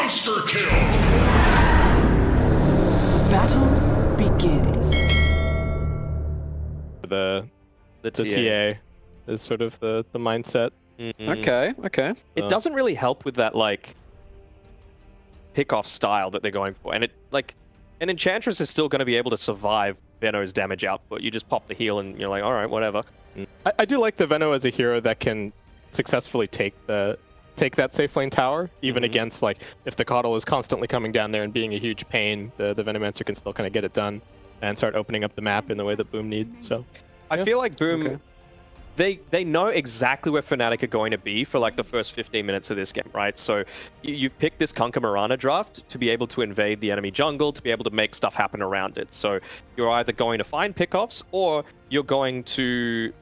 Monster kill! Battle begins. The TA is sort of the mindset. Okay. It doesn't really help with that like pick-off style that they're going for, and an Enchantress is still going to be able to survive Veno's damage output. You just pop the heal and you're like, all right, whatever. I do like the Veno as a hero that can successfully take that safe lane tower, even against like if the Coddle is constantly coming down there and being a huge pain, the Venomancer can still kind of get it done and start opening up the map in the way that Boom needs. So I feel like Boom, they know exactly where Fnatic are going to be for like the first 15 minutes of this game, right? So you've picked this Kunkka Mirana draft to be able to invade the enemy jungle, to be able to make stuff happen around it. So you're either going to find pickoffs or you're going to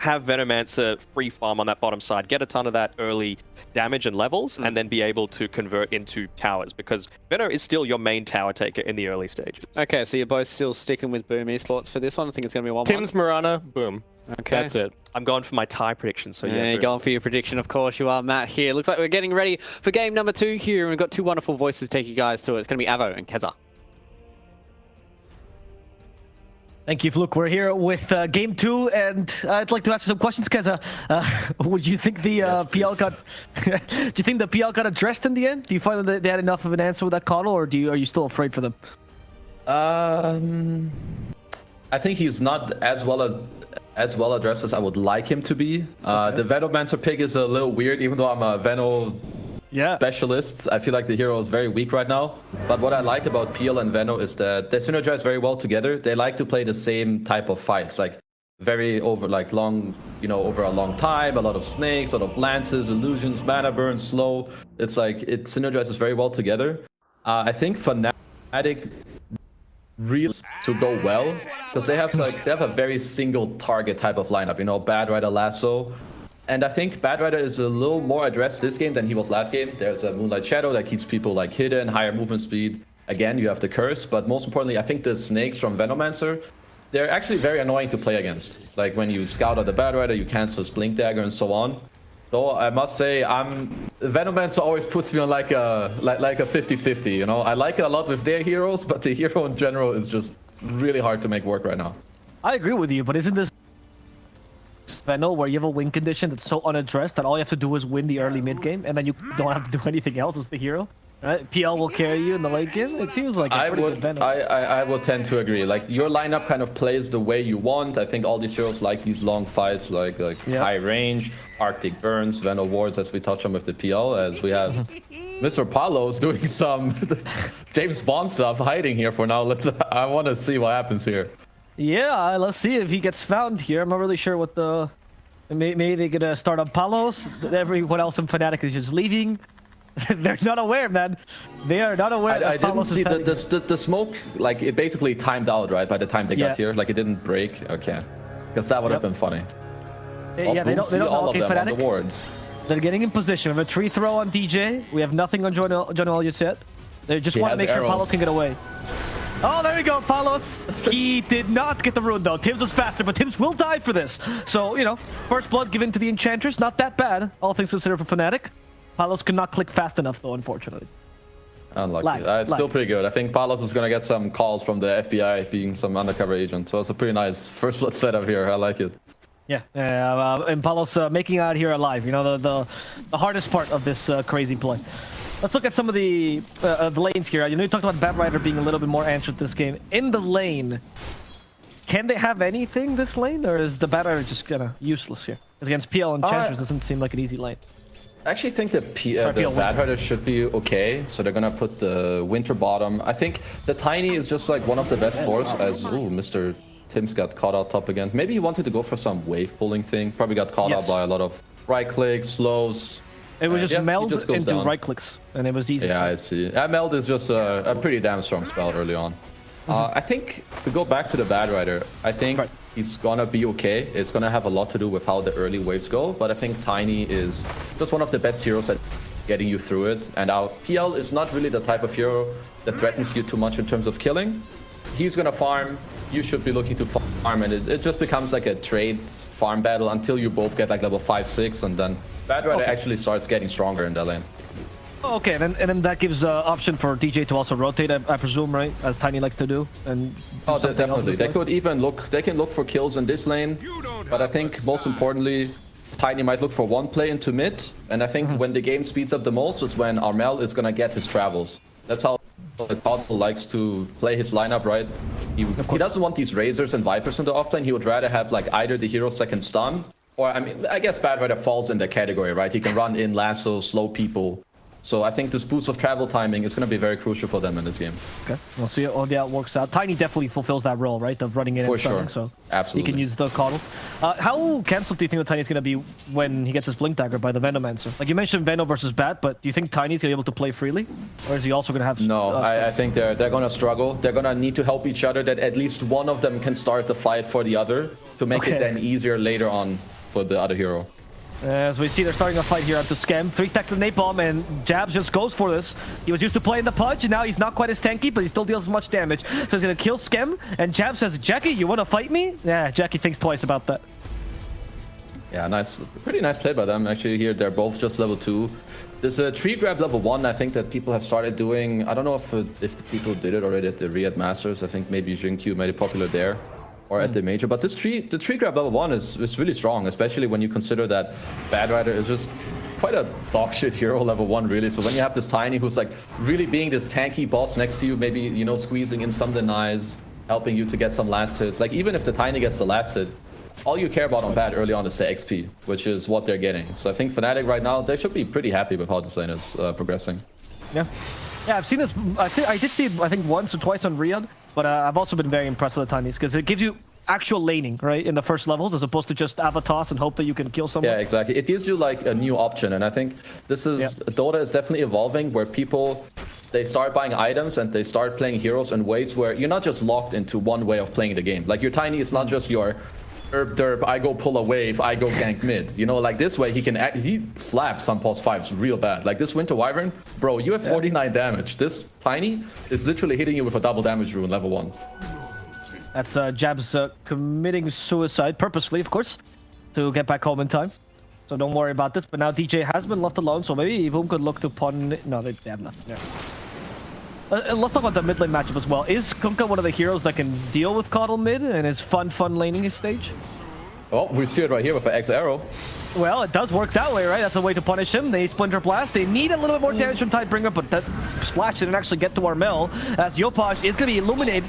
have Venomancer free farm on that bottom side, get a ton of that early damage and levels, and then be able to convert into towers, because Veno is still your main tower taker in the early stages. Okay, so you're both still sticking with Boom Esports for this one. I think it's going to be 1-1. Tim's Mirana, Boom. Okay. That's it. I'm going for my tie prediction, so yeah. You're going for your prediction, of course you are, Matt, here. Looks like we're getting ready for game number 2 here, and we've got two wonderful voices to take you guys to it. It's going to be Avo and Keza. Thank you, Fluke. We're here with game 2, and I'd like to ask you some questions, Keza. Would you think the PL got? Do you think the PL got addressed in the end? Do you find that they had enough of an answer with that Coddle, or are you still afraid for them? I think he's not as well addressed as I would like him to be. The Venomancer pick is a little weird, even though I'm a Veno specialist. I feel like the hero is very weak right now. But what I like about PL and Veno is that they synergize very well together. They like to play the same type of fights, like very over a long time, a lot of snakes, a lot of lances, illusions, mana burn, slow. It's like it synergizes very well together. I think Fnatic really to go well because they have a very single target type of lineup. Bad Rider, Lasso. And I think Bad Rider is a little more addressed this game than he was last game. There's a Moonlight Shadow that keeps people like hidden, higher movement speed. Again, you have the Curse, but most importantly, I think the snakes from Venomancer, they're actually very annoying to play against. Like when you scout out the Bad Rider, you cancel his Blink Dagger and so on. So I must say, Venomancer always puts me on like a 50-50. I like it a lot with their heroes, but the hero in general is just really hard to make work right now. I agree with you, but isn't this Veno where you have a win condition that's so unaddressed that all you have to do is win the early mid game, and then you don't have to do anything else as the hero? Right? PL will carry you in the late game. It seems like I would tend to agree. Like your lineup kind of plays the way you want. I think all these heroes like these long fights, like high range, Arctic burns, Veno wards, as we touch on with the PL. As we have Mr. Palos doing some James Bond stuff, hiding here for now. I want to see what happens here. Yeah, let's see if he gets found here. I'm not really sure what the. Maybe they could start on Palos. Everyone else in Fnatic is just leaving. They're not aware, man. They are not aware. I didn't see the smoke. Like it basically timed out, right? By the time they got here, like it didn't break. Okay, because that would have been funny. Yeah, they don't know. All Okay, of them Fnatic. on the wards. They're getting in position. We have a tree throw on DJ. We have nothing on John Elias yet. They just want to make sure Palos can get away. Oh, there you go, Palos. He did not get the rune, though. Tims was faster, but Tims will die for this. So, first blood given to the Enchantress. Not that bad, all things considered for Fnatic. Palos could not click fast enough, though, unfortunately. Unlucky. It's still pretty good. I think Palos is going to get some calls from the FBI being some undercover agent. So it's a pretty nice first blood setup here. I like it. Yeah, and Palos making out here alive. The hardest part of this crazy play. Let's look at some of the lanes here. You talked about Bad Rider being a little bit more answered this game. In the lane, can they have anything this lane, or is the Bad Rider just kind of useless here? Because against PL and Enchantress doesn't seem like an easy lane. I actually think the Bad Rider should be okay, so they're gonna put the Winter bottom. I think the Tiny is just like one of the best floors, as Mr. Tims got caught out top again. Maybe he wanted to go for some wave pulling thing. Probably got caught out by a lot of right clicks, slows. It was just meld and do right clicks, and it was easy. Yeah, I see. Meld is just a pretty damn strong spell early on. I think, to go back to the Bad Rider, I think he's gonna be okay. It's gonna have a lot to do with how the early waves go, but I think Tiny is just one of the best heroes at getting you through it. And our PL is not really the type of hero that threatens you too much in terms of killing. He's gonna farm, you should be looking to farm, and it just becomes like a trade farm battle until you both get like level 5, 6, and then Bad Rider actually starts getting stronger in that lane. Oh, okay, and then that gives option for DJ to also rotate, I presume, right? As Tiny likes to do. And oh, definitely. They could even look. They can look for kills in this lane, but I think most importantly, Tiny might look for one play into mid. And I think when the game speeds up the most is when Armel is gonna get his travels. That's how Codel likes to play his lineup, right? He doesn't want these Razors and Vipers in the offlane. He would rather have like either the heroes that can stun, or I mean, I guess Bad Rider falls in that category, right? He can run in, lasso, slow people. So I think this boost of travel timing is going to be very crucial for them in this game. Okay, we'll see how that works out. Tiny definitely fulfills that role, right, of running in and stunning, so absolutely he can use the Coddle. How cancelled do you think that Tiny's going to be when he gets his Blink Dagger by the Venomancer? Like you mentioned Veno versus Bat, but do you think Tiny's going to be able to play freely? Or is he also going to have... No, I think they're going to struggle. They're going to need to help each other, that at least one of them can start the fight for the other to make it then easier later on for the other hero. As we see, they're starting a fight here onto Scam. 3 stacks of Napalm, and Jabs just goes for this. He was used to playing the Pudge, and now he's not quite as tanky, but he still deals much damage. So he's going to kill Scam, and Jabs says, Jackie, you want to fight me? Yeah, Jackie thinks twice about that. Yeah, nice. Pretty nice play by them, actually, here. They're both just level 2. There's a tree grab level 1, I think, that people have started doing. I don't know if the people did it already at the Riyadh Masters. I think maybe Jingqiu made it popular there. Or at the major, but the tree grab level 1 is really strong, especially when you consider that Bad Rider is just quite a dog shit hero level 1, really. So when you have this Tiny who's like really being this tanky boss next to you, maybe, you know, squeezing in some denies, helping you to get some last hits. Like even if the Tiny gets the last hit, all you care about on Bad early on is the XP, which is what they're getting. So I think Fnatic right now, they should be pretty happy with how this lane is progressing. Yeah. Yeah, I've seen this. I did see it, I think, once or twice on Riyadh, but I've also been very impressed with the Tinies because it gives you actual laning, right, in the first levels, as opposed to just Avatos and hope that you can kill someone. Yeah, exactly. It gives you like a new option, and I think this is Dota is definitely evolving, where people, they start buying items and they start playing heroes in ways where you're not just locked into one way of playing the game. Like your Tiny is not just your herb derp, I go pull a wave, I go gank mid. You know, like this way he slaps some pulse 5s real bad. Like this Winter Wyvern, bro, you have 49 damage. This Tiny is literally hitting you with a double damage rune level 1. That's Jabs committing suicide, purposefully, of course, to get back home in time. So don't worry about this. But now DJ has been left alone, so maybe Evoom could look to pawn... No, they have nothing. Yeah. Let's talk about the mid lane matchup as well. Is Kunkka one of the heroes that can deal with Coddle mid and is fun laning stage? Oh, we see it right here with the X arrow. Well, it does work that way, right? That's a way to punish him. They Splinter Blast. They need a little bit more damage from Tidebringer, but that splash didn't actually get to Armel, as Yopaj is going to be illuminated.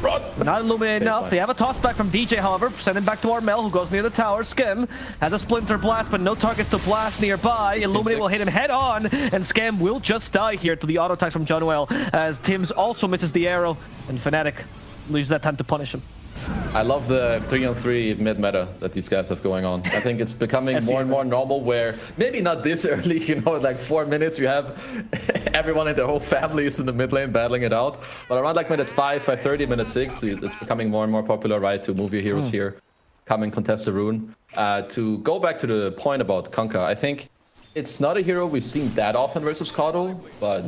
Not illuminated enough. They have a toss back from DJ, however. Send him back to Armel, who goes near the tower. Skim has a Splinter Blast, but no targets to blast nearby. Illuminate will hit him head on, and Scam will just die here to the auto attack from Jonuel, as Tims also misses the arrow, and Fnatic lose that time to punish him. I love the 3-on-3 mid meta that these guys have going on. I think it's becoming more and more normal, where maybe not this early, you know, like 4 minutes you have everyone and their whole family is in the mid lane battling it out. But around like minute 5, 5:30, minute 6, it's becoming more and more popular, right, to move your heroes here, come and contest the rune. To go back to the point about Kunkka, I think it's not a hero we've seen that often versus Coddle, but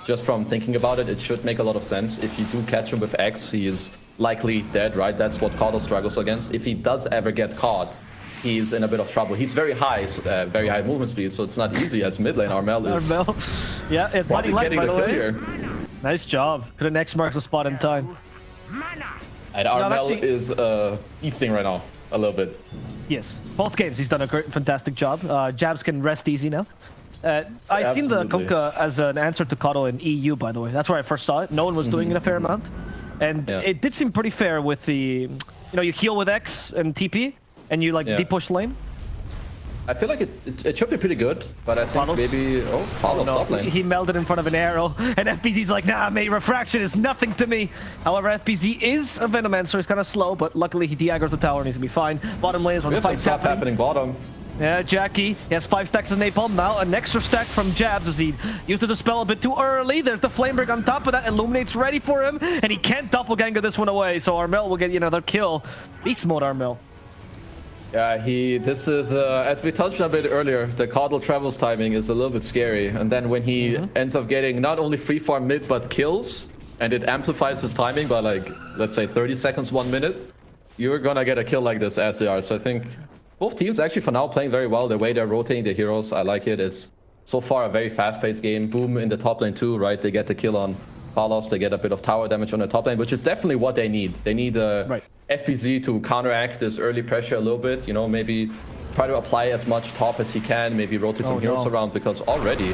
just from thinking about it, it should make a lot of sense. If you do catch him with X, he is likely dead, right? That's what Coddle struggles against. If he does ever get caught, he's in a bit of trouble. He's very high movement speed, so it's not easy as mid lane. Armel is... Yeah, it's Buddy Light, by the way. Here. Nice job. Could have X marks the spot in time. And Armel is easting right now, a little bit. Yes, both games he's done a fantastic job. Jabs can rest easy now. I've seen the Kunkka as an answer to Coddle in EU, by the way. That's where I first saw it. No one was doing it a fair amount. And it did seem pretty fair with the, you know, you heal with X and TP, and you like deep push lane. I feel like it should be pretty good, but I think maybe... Oh, follow top lane. He melded in front of an arrow, and FBZ's like, nah, mate, refraction is nothing to me. However, FBZ is a Venomancer, he's kind of slow, but luckily he de-aggroes the tower and he's gonna be fine. Bottom lane is where the fight's happening. Bottom. Yeah, Jackie, he has 5 stacks of Napalm now, an extra stack from Jabs as he used the spell a bit too early. There's the Flame Break on top of that, Illuminate's ready for him, and he can't doppelganger this one away, so Armel will get another kill. Beast mode Armel. Yeah, this is, as we touched on a bit earlier, the Coddle travels timing is a little bit scary, and then when he ends up getting not only free farm mid, but kills, and it amplifies his timing by like, let's say 30 seconds, 1 minute, you're gonna get a kill like this as they are, so I think... Both teams actually for now playing very well. The way they're rotating the heroes, I like it. It's so far a very fast-paced game. Boom in the top lane too, right? They get the kill on Palos, they get a bit of tower damage on the top lane, which is definitely what they need. They need FPZ to counteract this early pressure a little bit, you know, maybe try to apply as much top as he can, maybe rotate some heroes around, because already...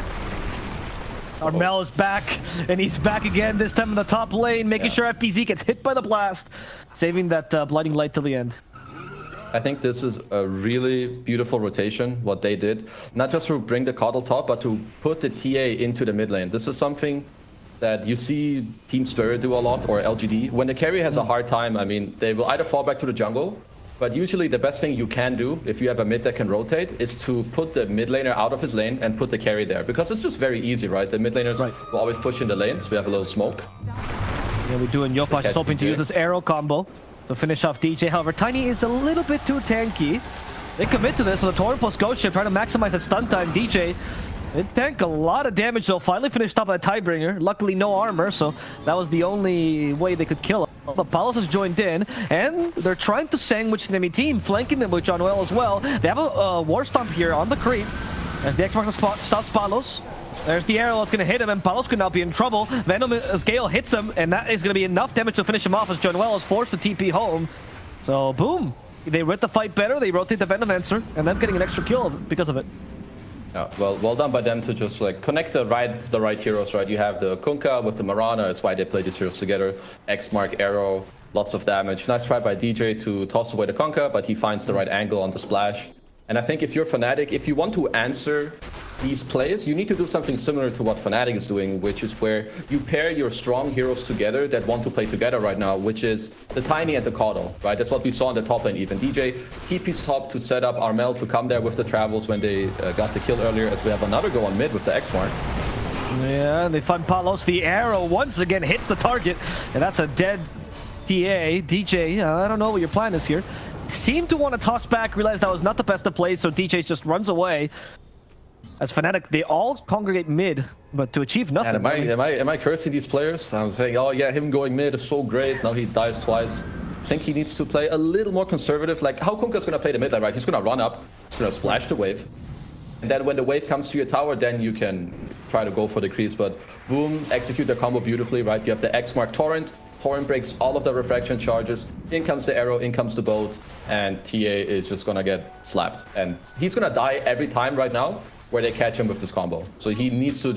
Armel is back, and he's back again, this time in the top lane, making sure FPZ gets hit by the blast, saving that blinding light till the end. I think this is a really beautiful rotation, what they did. Not just to bring the Coddle top, but to put the TA into the mid lane. This is something that you see Team Spirit do a lot, or LGD. When the carry has a hard time, I mean, they will either fall back to the jungle, but usually the best thing you can do, if you have a mid that can rotate, is to put the mid laner out of his lane and put the carry there. Because it's just very easy, right? The mid laners will always push in the lane, so we have a little smoke. Yeah, we do, and Yopash is hoping to use this arrow combo to finish off DJ. However, Tiny is a little bit too tanky. They commit to this with a Torrent plus Ghost Ship, trying to maximize that stun time. DJ, it tanked a lot of damage, though. Finally finished up by Tidebringer. Luckily, no armor, so that was the only way they could kill him. But Palos has joined in, and they're trying to sandwich the enemy team, flanking them with John Well as well. They have a War Stomp here on the creep, as the X-Mark stops Palos. There's the arrow that's going to hit him, and Palos could now be in trouble. Venom's Gale hits him, and that is going to be enough damage to finish him off, as John Well is forced to TP home. So, boom. They read the fight better, they rotate the Venomancer, and then getting an extra kill because of it. Yeah, well done by them to just like connect the right heroes, right? You have the Kunkka with the Marana, it's why they play these heroes together. X-Mark, arrow, lots of damage. Nice try by DJ to toss away the Kunkka, but he finds the right angle on the splash. And I think if you're Fnatic, if you want to answer these plays, you need to do something similar to what Fnatic is doing, which is where you pair your strong heroes together that want to play together right now, which is the Tiny and the Coddle, right? That's what we saw in the top lane even. DJ TP's top to set up Armel to come there with the travels when they got the kill earlier, as we have another go on mid with the X-Mark. Yeah, they find Palos. The arrow once again hits the target, and that's a dead TA. DJ, I don't know what your plan is here. Seemed to want to toss back, realized that was not the best of plays, so DJ just runs away. As Fnatic, they all congregate mid, but to achieve nothing. And am I cursing these players? I'm saying, oh yeah, him going mid is so great. Now he dies twice. I think he needs to play a little more conservative. Like how Kunkka's gonna play the mid lane, right? He's gonna run up, he's gonna splash the wave, and then when the wave comes to your tower, then you can try to go for the creeps. But boom, execute the combo beautifully, right? You have the X-Mark Torrent. Torrent breaks all of the refraction charges. In comes the arrow, in comes the boat, and TA is just gonna get slapped. And he's gonna die every time right now where they catch him with this combo. So he needs to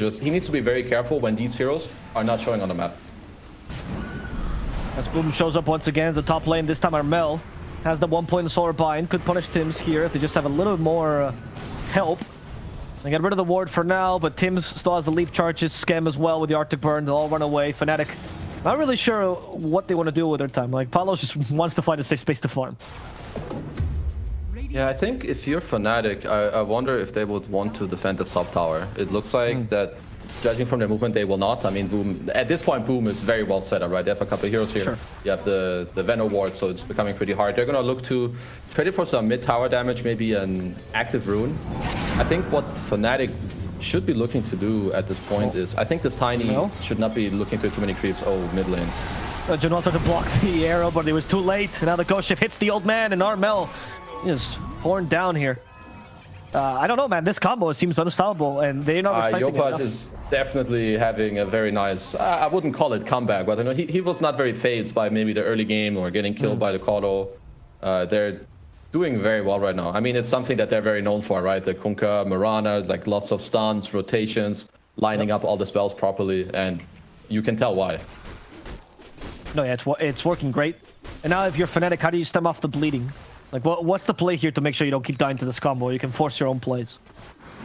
be very careful when these heroes are not showing on the map. As Boom shows up once again as the top lane, this time Armel has the 1 point Solar Bind. Could punish Tims here if they just have a little more help. They get rid of the ward for now, but Tims still has the leap charges, Scam as well with the Arctic Burn. They'll all run away. Fnatic, not really sure what they want to do with their time. Like, Palos just wants to find a safe space to farm. Yeah, I think if you're Fnatic, I wonder if they would want to defend this top tower. It looks like that, judging from their movement, they will not. I mean, Boom, at this point, Boom is very well set up, right? They have a couple of heroes here. Sure. You have the Venom ward, so it's becoming pretty hard. They're going to look to trade it for some mid-tower damage, maybe an active rune. I think what Fnatic should be looking to do at this point is, I think this Tiny should not be looking to too many creeps. Oh, mid lane. Janelle tried to block the arrow, but it was too late. Now the Ghost Ship hits the old man, and Armel is torn down here. I don't know, man. This combo seems unstoppable, and they're not respecting it enough. is definitely having a very nice, I wouldn't call it comeback, but you know, he was not very phased by maybe the early game or getting killed by the Coddle. They're doing very well right now. I mean, it's something that they're very known for, right? The Kunkka, Marana, like lots of stuns, rotations, lining up all the spells properly, and you can tell why. No, yeah, it's working great. And now if you're Fnatic, how do you stem off the bleeding? Like, what's the play here to make sure you don't keep dying to this combo? You can force your own plays.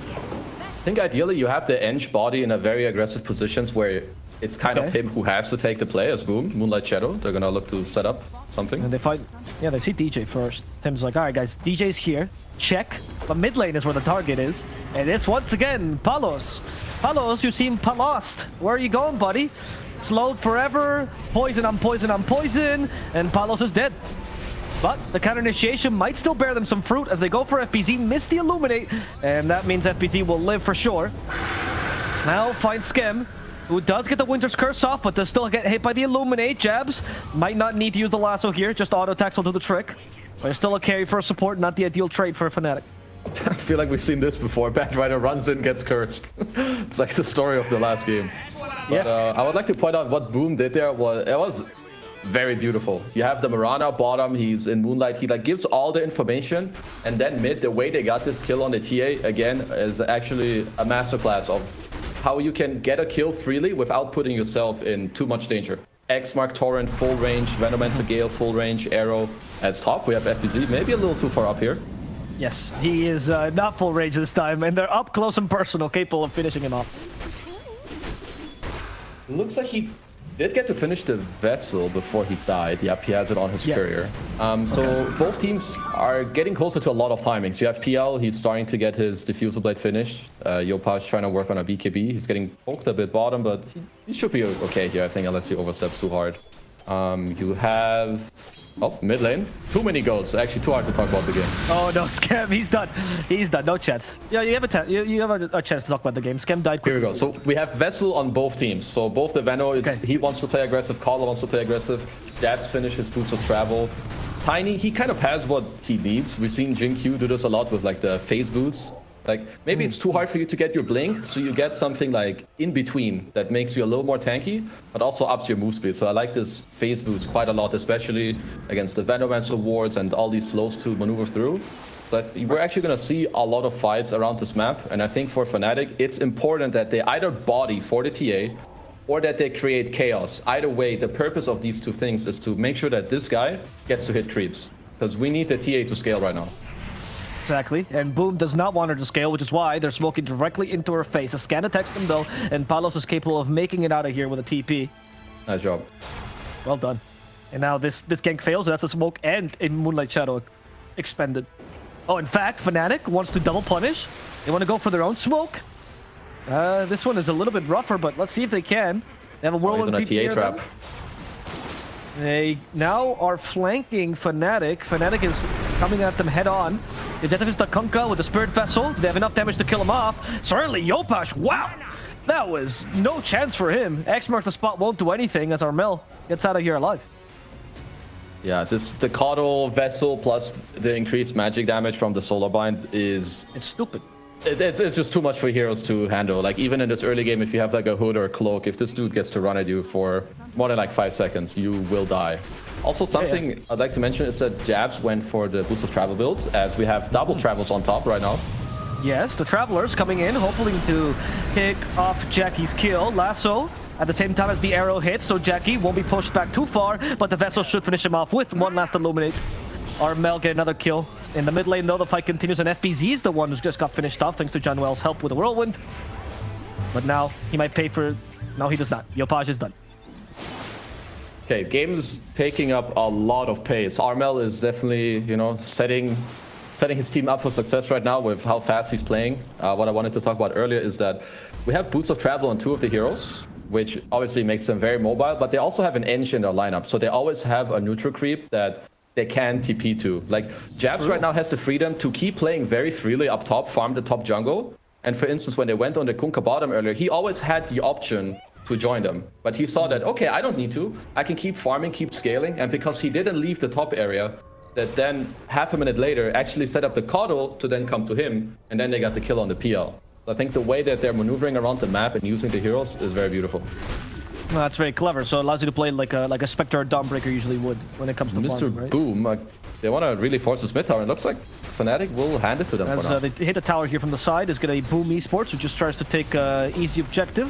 I think ideally you have the Eng body in a very aggressive positions where it's kind of him who has to take the play as Boom, Moonlight Shadow. They're gonna look to set up something. And they fight, yeah, they see DJ first. Tim's like, all right, guys, DJ's here. Check. But mid lane is where the target is. And it's once again Palos. Palos, you seem lost. Where are you going, buddy? Slowed forever. Poison on poison on poison. And Palos is dead. But the counter initiation might still bear them some fruit as they go for FPZ, miss the Illuminate, and that means FPZ will live for sure. Now finds Skem, who does get the Winter's Curse off, but does still get hit by the Illuminate. Jabs might not need to use the lasso here, just auto attacks will do the trick. But it's still a carry for a support, not the ideal trade for a Fnatic. I feel like we've seen this before. Bad Rider runs in, gets cursed. It's like the story of the last game. But I would like to point out what Boom did there. It was very beautiful. You have the Mirana bottom, he's in Moonlight, he like gives all the information, and then mid, the way they got this kill on the TA again is actually a masterclass of how you can get a kill freely without putting yourself in too much danger. X-Mark Torrent full range, Venomancer Gale full range, Arrow as top. We have FBZ maybe a little too far up here. Yes, he is not full range this time, and they're up close and personal, capable of finishing him off. Looks like he did get to finish the Vessel before he died. Yep, he has it on his courier. So both teams are getting closer to a lot of timings. You have PL, he's starting to get his Diffusal Blade finished. Yopaj trying to work on a BKB. He's getting poked a bit bottom, but he should be okay here, I think, unless he oversteps too hard. You have... Oh, mid lane. Too many goals. Actually, too hard to talk about the game. Oh no, Scam, he's done. He's done. No chance. Yeah, you have a chance to talk about the game. Scam died quickly. Here we go. So we have Vessel on both teams. So both the Veno, he wants to play aggressive. Kala wants to play aggressive. Jabs finish his Boots of Travel. Tiny, he kind of has what he needs. We've seen Jin Q do this a lot with like the phase boots. Like maybe it's too hard for you to get your blink, so you get something like in between that makes you a little more tanky, but also ups your move speed. So I like this phase boots quite a lot, especially against the Venomancer wards and all these slows to maneuver through. So we're actually going to see a lot of fights around this map, and I think for Fnatic, it's important that they either body for the TA or that they create chaos. Either way, the purpose of these two things is to make sure that this guy gets to hit creeps, because we need the TA to scale right now. Exactly, and Boom does not want her to scale, which is why they're smoking directly into her face. The scan attacks them though, and Palos is capable of making it out of here with a TP. Nice job. Well done. And now this gank fails, and that's a smoke and a Moonlight Shadow expended. Oh, in fact, Fnatic wants to double punish. They want to go for their own smoke. This one is a little bit rougher, but let's see if they can. They have a whirlwind he's on a TA trap. They now are flanking Fnatic. Fnatic is coming at them head on. They Zenithus the Kunkka with the Spirit Vessel. They have enough damage to kill him off. Certainly, Yopaj, wow! That was no chance for him. X marks the spot, won't do anything as Armel gets out of here alive. Yeah, the Coddle Vessel plus the increased magic damage from the Solar Bind is... It's stupid. It's just too much for heroes to handle. Like, even in this early game, if you have like a hood or a cloak, if this dude gets to run at you for more than like 5 seconds, you will die. Also, something I'd like to mention is that Jabs went for the Boots of Travel build, as we have double travels on top right now. Yes, the Travelers coming in, hoping to pick off Jackie's kill. Lasso at the same time as the arrow hits, so Jackie won't be pushed back too far, but the Vessel should finish him off with one last Illuminate. Armel get another kill. In the mid lane, though, the fight continues, and FBZ is the one who's just got finished off thanks to Janwell's help with the Whirlwind. But now he might pay for... No, he does not. Yopaj is done. Okay, game is taking up a lot of pace. Armel is definitely, you know, setting his team up for success right now with how fast he's playing. What I wanted to talk about earlier is that we have Boots of Travel on 2 of the heroes, which obviously makes them very mobile, but they also have an Engie in their lineup, so they always have a neutral creep that they can TP to. Like, Jabs right now has the freedom to keep playing very freely up top, farm the top jungle. And for instance, when they went on the Kunkka bottom earlier, he always had the option to join them. But he saw that, okay, I don't need to. I can keep farming, keep scaling. And because he didn't leave the top area, that then half a minute later actually set up the Coddle to then come to him. And then they got the kill on the PL. So I think the way that they're maneuvering around the map and using the heroes is very beautiful. No, that's very clever. So it allows you to play like a Spectre or Dawnbreaker usually would when it comes to Mr. farming, right? Boom, they want to really force this mid tower. It looks like Fnatic will hand it to them As for now. they hit a tower here from the side, is going to be Boom Esports, who just tries to take easy objective.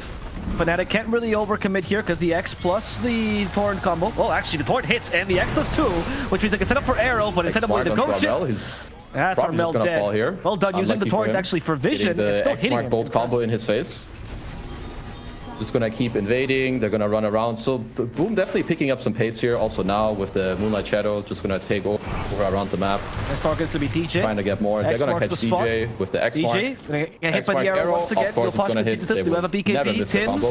Fnatic can't really overcommit here because the X plus the Torrent combo. Oh, actually, the Torrent hits and the X does too, which means they can set up for Arrow, but instead of winning the Ghost Ship, that's Armel dead. Fall here. Well done, using the Torrent actually for vision. The it's still hitting him. bolt combo in his face. Just gonna keep invading. They're gonna run around. So Boom definitely picking up some pace here. Also now with the Moonlight Shadow, just gonna take over around the map. Next target's to be DJ. Trying to get more. They're gonna catch DJ with the X mark. DJ get hit by the arrow once again. Of course, it's gonna hit. They do have a BKB. Tims.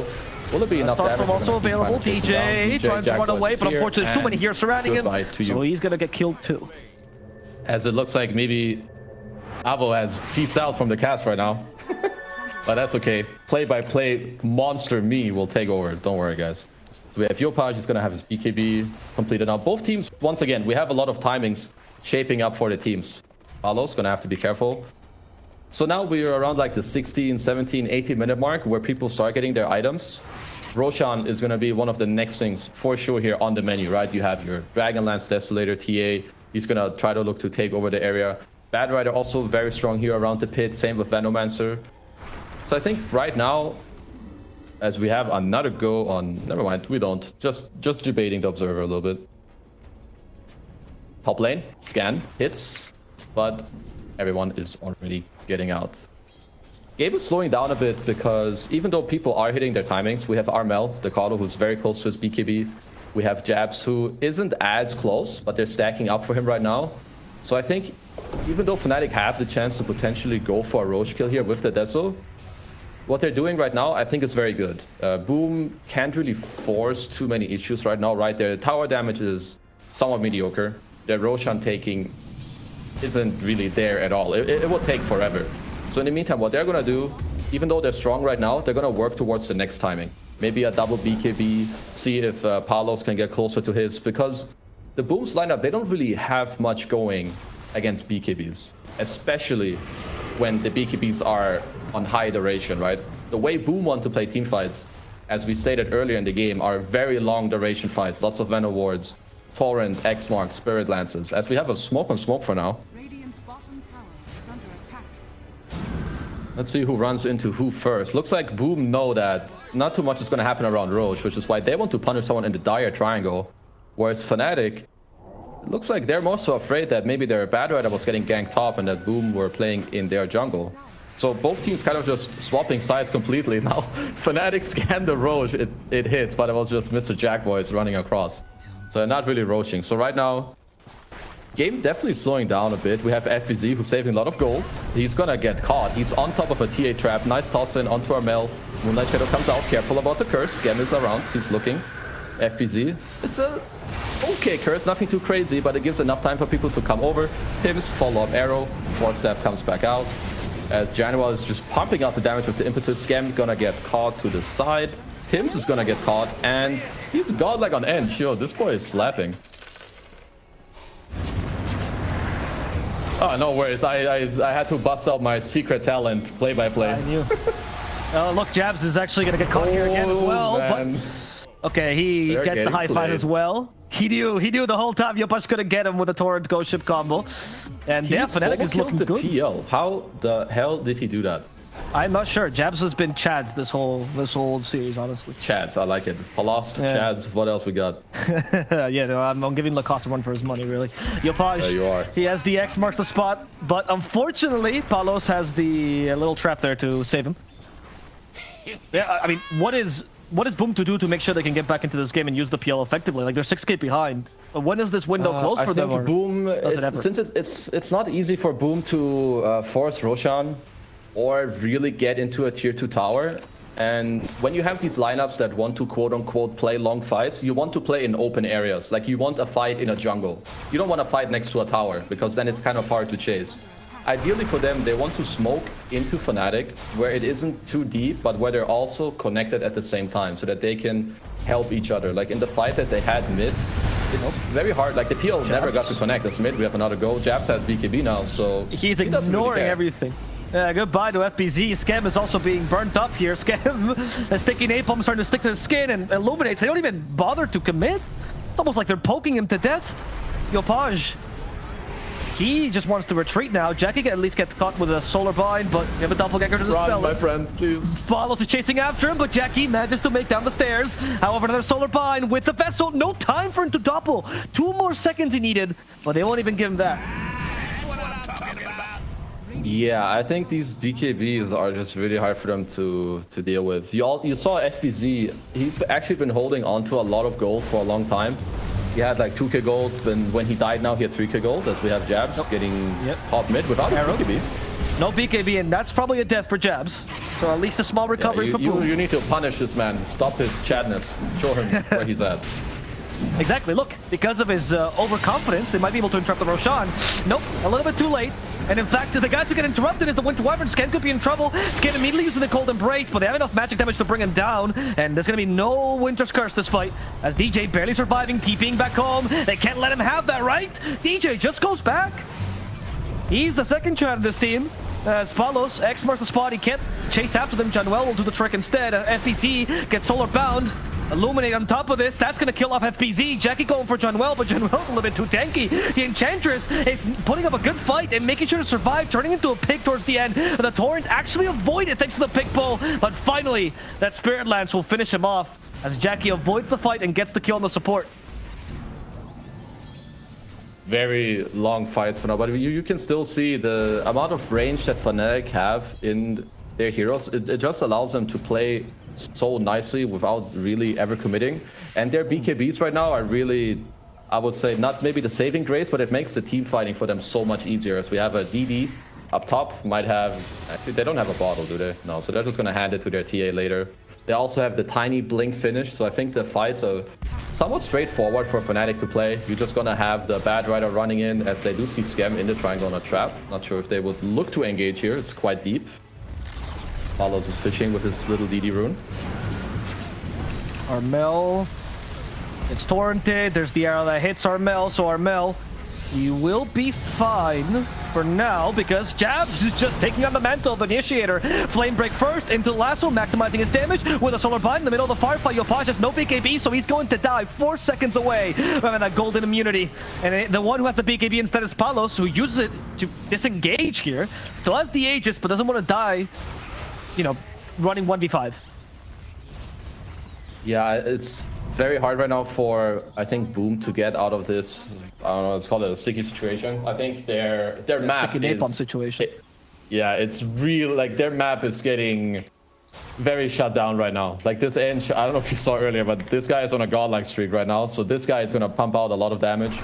Will it be enough damage? Also available. DJ trying to run away, but unfortunately there's too many here surrounding him. So he's gonna get killed too. As it looks like maybe Avo has peaced out from the cast right now. But that's okay. Play-by-play monster me will take over. Don't worry, guys. We have Yopaj. He's going to have his BKB completed now. Both teams, once again, we have a lot of timings shaping up for the teams. Palos going to have to be careful. So now we're around like the 16, 17, 18 minute mark where people start getting their items. Roshan is going to be one of the next things for sure here on the menu, right? You have your Dragonlance Desolator TA. He's going to try to look to take over the area. Bad Rider also very strong here around the pit. Same with Venomancer. So I think right now, as we have another go on... Never mind, we don't. Just debating the Observer a little bit. Top lane, scan, hits. But everyone is already getting out. Game is slowing down a bit because even though people are hitting their timings, we have Armel, the Cardo, who's very close to his BKB. We have Jabs, who isn't as close, but they're stacking up for him right now. So I think even though Fnatic have the chance to potentially go for a Roche kill here with the Deso, what they're doing right now, I think is very good. Boom can't really force too many issues right now, right? Their tower damage is somewhat mediocre. Their Roshan taking isn't really there at all. It will take forever. So in the meantime, what they're going to do, even though they're strong right now, they're going to work towards the next timing. Maybe a double BKB, see if Palos can get closer to his, because the Boom's lineup, they don't really have much going against BKBs, especially when the BKBs are on high duration, right? The way Boom want to play team fights, as we stated earlier in the game, are very long duration fights. Lots of Venom Wards, Torrent, X-Mark, Spirit Lances. As we have a smoke on smoke for now. Let's see who runs into who first. Looks like Boom know that not too much is going to happen around Roche, which is why they want to punish someone in the dire triangle. Whereas Fnatic, it looks like they're more so afraid that maybe their Bad Rider was getting ganked top and that Boom were playing in their jungle. So both teams kind of just swapping sides completely. Now Fnatic scanned the Roche, it hits, but it was just Mr. Jackboys running across. So they're not really roaching. So right now, game definitely slowing down a bit. We have FBZ who's saving a lot of gold. He's gonna get caught. He's on top of a TA trap. Nice toss in onto Armel. Moonlight Shadow comes out. Careful about the curse. Scam is around. He's looking. FBZ. It's a okay curse. Nothing too crazy, but it gives enough time for people to come over. Tim's follow-up arrow. Force step comes back out. As Januar is just pumping out the damage with the impetus. Scam gonna get caught to the side. Tim's is gonna get caught. And he's godlike on end. Yo, this boy is slapping. Oh, no worries. I had to bust out my secret talent play-by-play. I knew. Look, Jabs is actually going to get caught here again as well. But, okay, he gets the high five as well. He knew the whole time Yopash could get him with a Torrent Ghost Ship combo. And yeah, Fnatic is looking good. PL. How the hell did he do that? I'm not sure. Jabs has been Chads this whole series, honestly. Chads, I like it. Lost Chads. What else we got? Yeah, no, I'm giving Lacoste one for his money, really. Yopaj, there you are. He has the X marks the spot, but unfortunately, Palos has the little trap there to save him. Yeah, I mean, what is Boom to do to make sure they can get back into this game and use the PL effectively? Like, they're 6k behind. But when is this window closed for them? I think Boom, since it's not easy for Boom to force Roshan or really get into a tier 2 tower. And when you have these lineups that want to quote-unquote play long fights, you want to play in open areas. Like, you want a fight in a jungle. You don't want to fight next to a tower, because then it's kind of hard to chase. Ideally for them, they want to smoke into Fnatic, where it isn't too deep, but where they're also connected at the same time, so that they can help each other. Like in the fight that they had mid, it's very hard. Like the PL never got to connect us mid. We have another go. Jabs has BKB now, so he's ignoring everything. Goodbye to FBZ. Scam is also being burnt up here. Scam is taking napalm, starting to stick to his skin and illuminates. They don't even bother to commit. It's almost like they're poking him to death. Yopaj, he just wants to retreat now. Jackie at least gets caught with a solar bind, but you have a doppelganger to dispel it. My friend, please. Palos is chasing after him, but Jackie manages to make down the stairs. However, another solar bind with the vessel. No time for him to doppel. 2 more seconds he needed, but they won't even give him that. Yeah, I think these BKBs are just really hard for them to deal with. You saw FBZ. He's actually been holding on to a lot of gold for a long time. He had like 2k gold, and when he died now he had 3k gold, as we have Jabs getting top mid without his BKB. No BKB, and that's probably a death for Jabs. So at least a small recovery for Boom. You need to punish this man. Stop his chadness. Show him where he's at. Exactly. Look, because of his overconfidence, they might be able to interrupt the Roshan. Nope, a little bit too late. And in fact, the guys who get interrupted is the Winter Wyvern. Scan could be in trouble. Scan immediately using the Cold Embrace, but they have enough magic damage to bring him down. And there's going to be no Winter's Curse this fight, as DJ barely surviving, TPing back home. They can't let him have that, right? DJ just goes back. He's the second Chad of this team. As Palos X marks the spot, he can't chase after them. Januel will do the trick instead. FPZ gets solar bound. Illuminate on top of this, that's gonna kill off FPZ. Jackie going for Januel, but Januel's a little bit too tanky. The Enchantress is putting up a good fight and making sure to survive, turning into a pig towards the end. But the Torrent actually avoided thanks to the pig pull, but finally, that Spirit Lance will finish him off as Jackie avoids the fight and gets the kill on the support. Very long fight for now, but you can still see the amount of range that Fnatic have in their heroes. It just allows them to play so nicely without really ever committing. And their BKBs right now are really, I would say, not maybe the saving grace, but it makes the team fighting for them so much easier. As we have a DD up top, might have, actually they don't have a bottle, do they? No, so they're just gonna hand it to their TA later. They also have the tiny blink finish, so I think the fights are somewhat straightforward for Fnatic to play. You're just gonna have the Bad Rider running in, as they do see Scam in the triangle on a trap. Not sure if they would look to engage here, it's quite deep. Palos is fishing with his little DD rune. Armel, it's torrented. There's the arrow that hits Armel, so Armel, you will be fine for now because Jabs is just taking on the mantle of the Initiator. Flame Break first into Lasso, maximizing his damage with a Solar Bind in the middle of the firefight. Yopaj has no BKB, so he's going to die 4 seconds away from that golden immunity. And the one who has the BKB instead is Palos, who uses it to disengage here. Still has the Aegis, but doesn't want to die, you know, running 1v5. Yeah, it's very hard right now for, I think, Boom to get out of this, I don't know, it's called a sticky situation. I think their map is... Napalm situation. Yeah, it's real, like, their map is getting very shut down right now. Like, this Ench, I don't know if you saw earlier, but this guy is on a godlike streak right now, so this guy is going to pump out a lot of damage.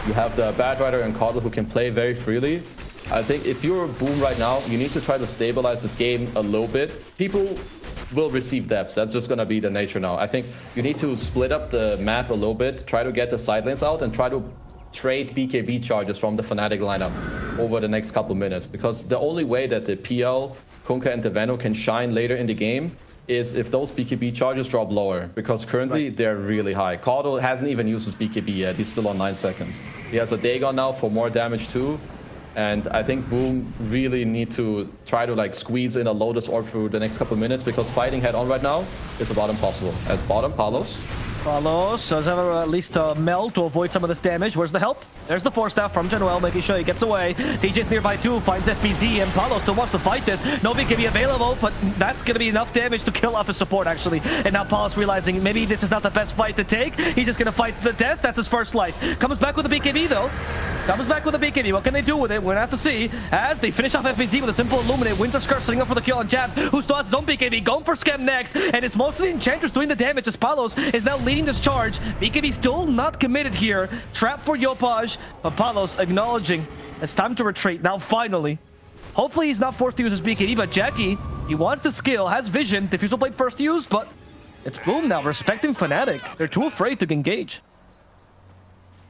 You have the Bad Rider and Caudle who can play very freely. I think if you're Boom right now, you need to try to stabilize this game a little bit. People will receive deaths. That's just going to be the nature now. I think you need to split up the map a little bit, try to get the side lanes out, and try to trade BKB charges from the Fnatic lineup over the next couple minutes. Because the only way that the PL, Kunkka, and the Veno can shine later in the game is if those BKB charges drop lower. Because currently, they're really high. Caudle hasn't even used his BKB yet. He's still on 9 seconds. He has a Dagon now for more damage too. And I think Boom really need to try to like squeeze in a Lotus Orb through the next couple minutes because fighting head on right now is about impossible. At bottom, Palos. Palos does have at least a meld to avoid some of this damage. Where's the help? There's the Force Staff from Januel, making sure he gets away. DJ's nearby too, finds FPZ, and Palos still wants to fight this. No BKB available, but that's going to be enough damage to kill off his support, actually. And now Palos realizing maybe this is not the best fight to take. He's just going to fight to the death. That's his first life. Comes back with a BKB, though. Comes back with a BKB. What can they do with it? We're gonna have to see. As they finish off FPZ with a simple Illuminate. Winter Skirt setting up for the kill on Jabs, who still has his own BKB. Going for Scam next. And it's mostly Enchantress doing the damage as Palos is now leading this charge. BKB still not committed here. Trap for Yopaj. But Palos acknowledging it's time to retreat. Now finally. Hopefully he's not forced to use his BKB, but Jackie, he wants the skill, has vision. Diffusal Blade first to use, but it's Boom now, respecting Fnatic. They're too afraid to engage.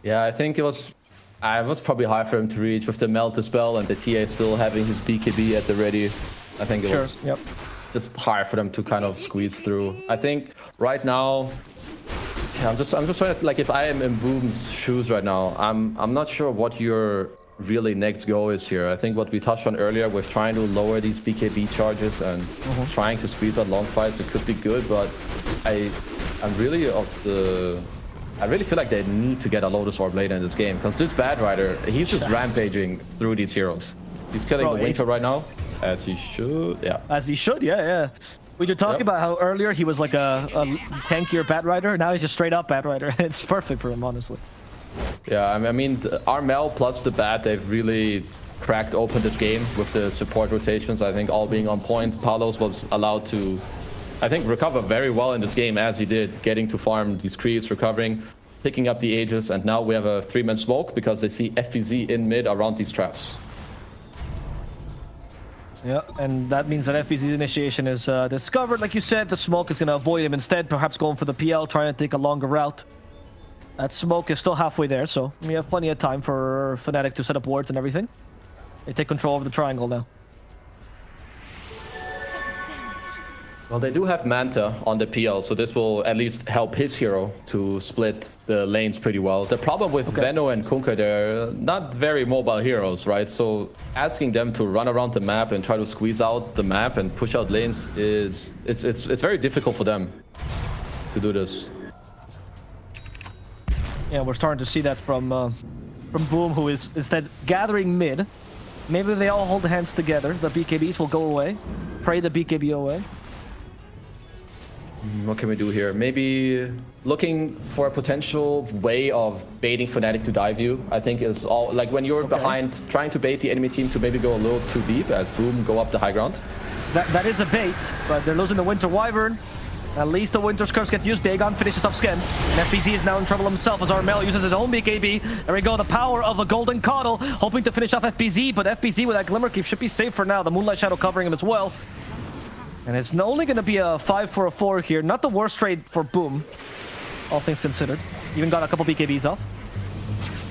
Yeah, I think it was probably hard for him to reach with the Melt Dispel and the TA still having his BKB at the ready. I think it was just hard for them to kind of squeeze through. I think right now, yeah, I'm just trying to, like, if I am in Boom's shoes right now, I'm not sure what your really next go is here. I think what we touched on earlier with trying to lower these BKB charges and trying to squeeze out long fights, it could be good, but I really feel like they need to get a Lotus Orb later in this game because this Bad Rider, he's just rampaging through these heroes. He's killing the Winter right now, as he should. Yeah. As he should, yeah. We were talking about how earlier he was like a tankier Bad Rider. Now he's just straight up Bad Rider. It's perfect for him, honestly. Yeah, I mean, Armel plus the Bad, they've really cracked open this game with the support rotations. I think all being on point. Palos was allowed to, I think, recover very well in this game as he did, getting to farm these creeps, recovering, picking up the Aegis, and now we have a 3-man smoke because they see FPZ in mid around these traps. Yeah, and that means that FPZ's initiation is discovered. Like you said, the smoke is going to avoid him instead, perhaps going for the PL, trying to take a longer route. That smoke is still halfway there, so we have plenty of time for Fnatic to set up wards and everything. They take control of the triangle now. Well, they do have Manta on the PL, so this will at least help his hero to split the lanes pretty well. The problem with Veno and Kunkka, they're not very mobile heroes, right? So asking them to run around the map and try to squeeze out the map and push out lanes is it's very difficult for them to do this. Yeah, we're starting to see that from Boom, who is instead gathering mid. Maybe they all hold hands together. The BKBs will go away. Pray the BKB away. What can we do here? Maybe looking for a potential way of baiting Fnatic to dive you. I think is all like when you're behind, trying to bait the enemy team to maybe go a little too deep as Boom go up the high ground. That is a bait, but they're losing the Winter Wyvern. At least the Winter's Curse gets used. Dagon finishes off Skem. And FBZ is now in trouble himself as Armel uses his own BKB. There we go, the power of a Golden Coddle, hoping to finish off FBZ, but FBZ with that Glimmer Keep should be safe for now. The Moonlight Shadow covering him as well. And it's only going to be a 5 for a 4 here. Not the worst trade for Boom, all things considered. Even got a couple BKBs off.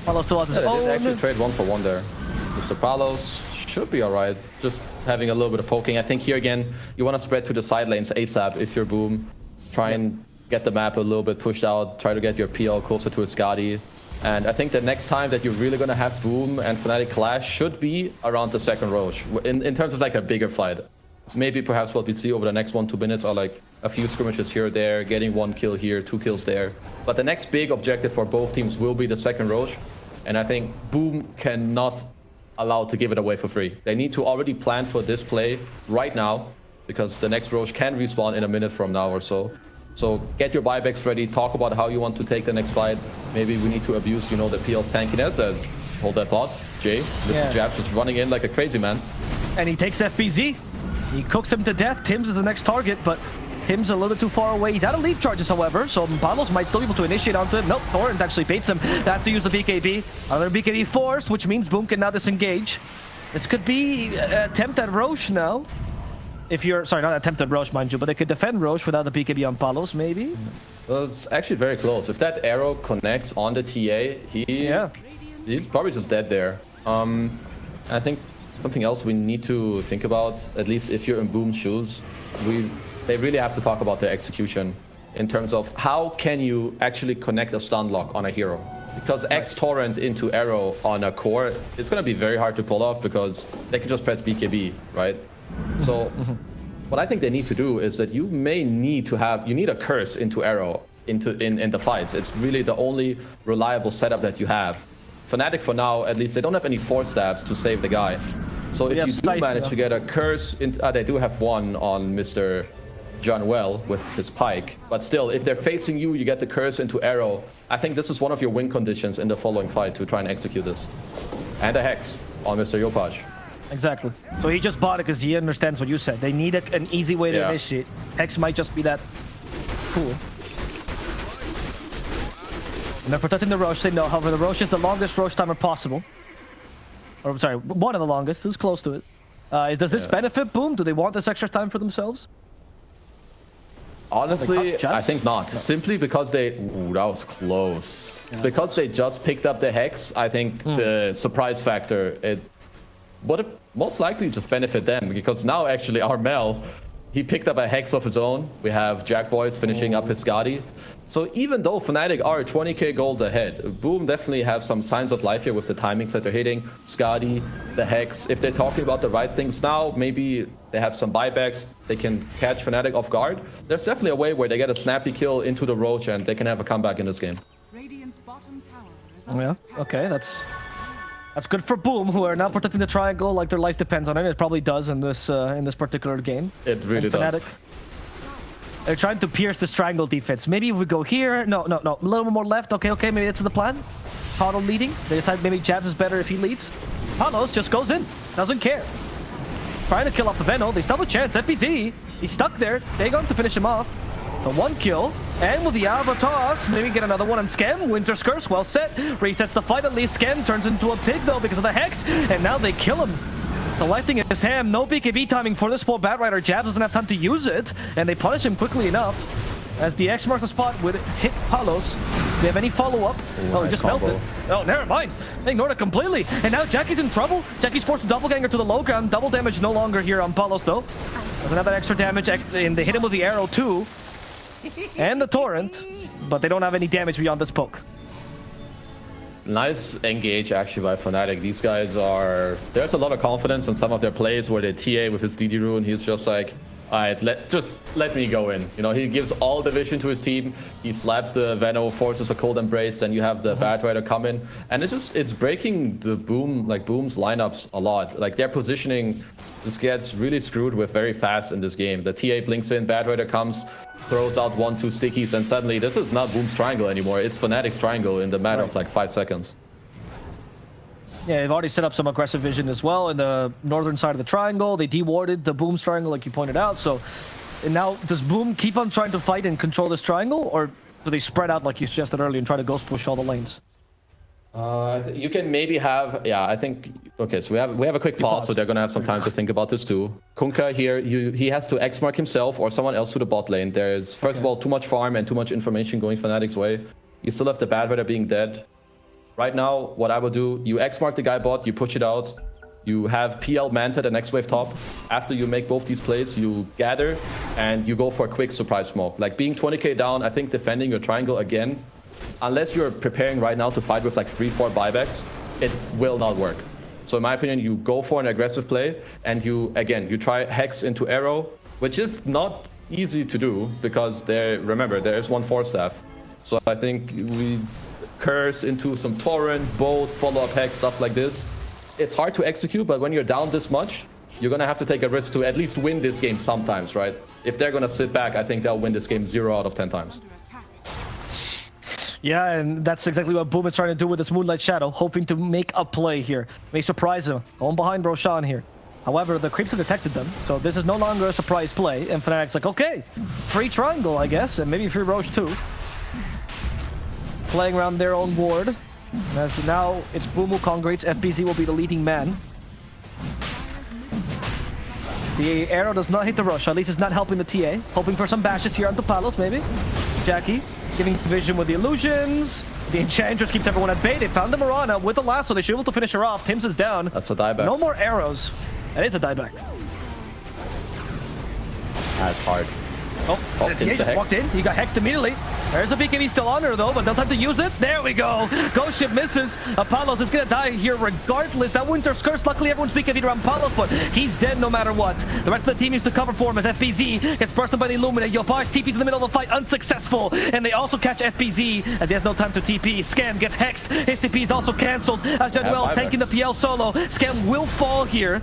Palos still has his own. They actually trade 1 for 1 there. Mr. Palos should be alright. Just having a little bit of poking. I think here again, you want to spread to the side lanes ASAP if you're Boom. Try and get the map a little bit pushed out. Try to get your PL closer to a Skadi. And I think the next time that you're really going to have Boom and Fnatic clash should be around the second Roche. In terms of like a bigger fight. Maybe perhaps what we see over the next 1-2 minutes are like a few skirmishes here or there, getting 1 kill here, 2 kills there. But the next big objective for both teams will be the second Roche. And I think Boom cannot allow to give it away for free. They need to already plan for this play right now, because the next Roche can respawn in a minute from now or so. So get your buybacks ready, talk about how you want to take the next fight. Maybe we need to abuse, you know, the PL's tankiness. Hold that thought. Jay, Mr. Jabs just running in like a crazy man. And he takes FBZ. He cooks him to death. Tims is the next target, but Tim's a little bit too far away. He's out of leap charges, however, so Palos might still be able to initiate onto him. Nope, Torrent actually baits him. They have to use the BKB. Another BKB force, which means Boom can now disengage. This could be attempt at Roche now. If you're, sorry, not attempt at Roche, mind you, but they could defend Roche without the BKB on Palos, maybe? Well, it's actually very close. If that arrow connects on the TA, he's probably just dead there. I think something else we need to think about, at least if you're in Boom's shoes, they really have to talk about their execution in terms of how can you actually connect a stun lock on a hero. Because X Torrent into arrow on a core, it's going to be very hard to pull off because they can just press BKB, right? So what I think they need to do is that you may need to have, you need a curse into arrow in the fights. It's really the only reliable setup that you have. Fnatic for now, at least, they don't have any force stabs to save the guy. So if you do manage to get a curse, they do have one on Mr. Janwell with his pike. But still, if they're facing you, you get the curse into arrow. I think this is one of your win conditions in the following fight to try and execute this. And a hex on Mr. Yopaj. Exactly. So he just bought it because he understands what you said. They need an easy way to initiate. Hex might just be that cool. And they're protecting the Roche. They know, however, the Roche is the longest Roche timer possible. Or, sorry, one of the longest. It's close to it. Does this benefit Boom? Do they want this extra time for themselves? Honestly, I think not. Simply because they... Ooh, that was close. Yeah, because they just picked up the Hex, I think the surprise factor, it would most likely just benefit them. Because now, actually, Armel, he picked up a Hex of his own. We have Jackboys finishing up his Skadi. So even though Fnatic are 20k gold ahead, Boom definitely have some signs of life here with the timings that they're hitting. Skadi, the Hex. If they're talking about the right things now, maybe they have some buybacks. They can catch Fnatic off guard. There's definitely a way where they get a snappy kill into the Roche and they can have a comeback in this game. Yeah, okay, that's good for Boom, who are now protecting the triangle like their life depends on it. It probably does in this particular game. It really does. They're trying to pierce this triangle defense. Maybe if we go here. No. A little more left. Okay, maybe that's the plan. Paolo leading. They decide maybe Jabs is better if he leads. Palos just goes in. Doesn't care. Trying to kill off the Veno. They still have a chance. FBZ, he's stuck there. Dagon to finish him off. The 1 kill. And with the Avatos, maybe get another one on Skem. Winter's Curse, well set. Resets the fight at least. Skem turns into a pig though because of the Hex. And now they kill him. The lighting is ham. No BKB timing for this poor Batrider. Jabs doesn't have time to use it. And they punish him quickly enough. As the X marks the spot would hit Palos. they have any follow-up? Oh, he nice just combo. melted. Oh, never mind. They ignored it completely. And now Jackie's in trouble. Jackie's forced to doppelganger to the low ground. Double damage no longer here on Palos, though. Doesn't have that extra damage, and they hit him with the arrow, too. And the torrent. But they don't have any damage beyond this poke. Nice engage actually by Fnatic. These guys are... There's a lot of confidence in some of their plays where they TA with his DD rune. He's just like, alright, just let me go in. You know, he gives all the vision to his team. He slaps the Veno, forces a cold embrace, then you have the Bad Rider come in. And it's breaking the Boom's lineups a lot. Like, their positioning just gets really screwed with very fast in this game. The TA blinks in, Bad Rider comes, throws out 1-2 stickies, and suddenly this is not Boom's triangle anymore. It's Fnatic's triangle in the matter of like 5 seconds. Yeah, they've already set up some aggressive vision as well in the northern side of the triangle. They dewarded the Boom's triangle, like you pointed out. So, and now does Boom keep on trying to fight and control this triangle, or do they spread out like you suggested earlier and try to ghost push all the lanes? You can maybe have, yeah, I think, okay, so we have a quick pause, so they're gonna have some time to think about this too. Kunkka here, he has to X-mark himself or someone else to the bot lane. There's, first of all, too much farm and too much information going Fnatic's way. You still have the Bad Rider being dead. Right now, what I would do, you X-mark the guy bot, you push it out, you have PL Manta the next wave top. After you make both these plays, you gather and you go for a quick surprise smoke. Like being 20k down, I think defending your triangle again, unless you're preparing right now to fight with like 3-4 buybacks, it will not work. So in my opinion, you go for an aggressive play and you try Hex into Arrow, which is not easy to do because remember, there is one Force Staff. So I think we curse into some Torrent, Bolt, follow-up Hex, stuff like this. It's hard to execute, but when you're down this much, you're gonna have to take a risk to at least win this game sometimes, right? If they're gonna sit back, I think they'll win this game 0 out of 10 times. Yeah, and that's exactly what Boom is trying to do with this Moonlight Shadow, hoping to make a play here. May surprise him. Going behind Roshan here. However, the creeps have detected them, so this is no longer a surprise play. And Fnatic's like, okay, free triangle, I guess, and maybe free Roche too. Playing around their own ward. As now it's Boom who congregates, FBZ will be the leading man. The arrow does not hit the rush, at least it's not helping the TA. Hoping for some bashes here onto Palos, maybe. Jackie giving vision with the illusions. The Enchantress keeps everyone at bay. They found the Mirana with the lasso. They should be able to finish her off. Tims is down. That's a dieback. No more arrows. That is a dieback. That's hard. Oh, he just walked in. He got hexed immediately. There's a BKB still on her though, but no time to use it. There we go. Ghost ship misses. Apollos is gonna die here regardless. That Winter's Curse. Luckily, everyone's BKB'd around Apollos, but he's dead no matter what. The rest of the team needs to cover for him as FBZ gets bursted by the Illuminate. Yopaj TP's in the middle of the fight, unsuccessful, and they also catch FBZ as he has no time to TP. Scam gets hexed. His TP is also cancelled as Januel is tanking the PL solo. Scam will fall here.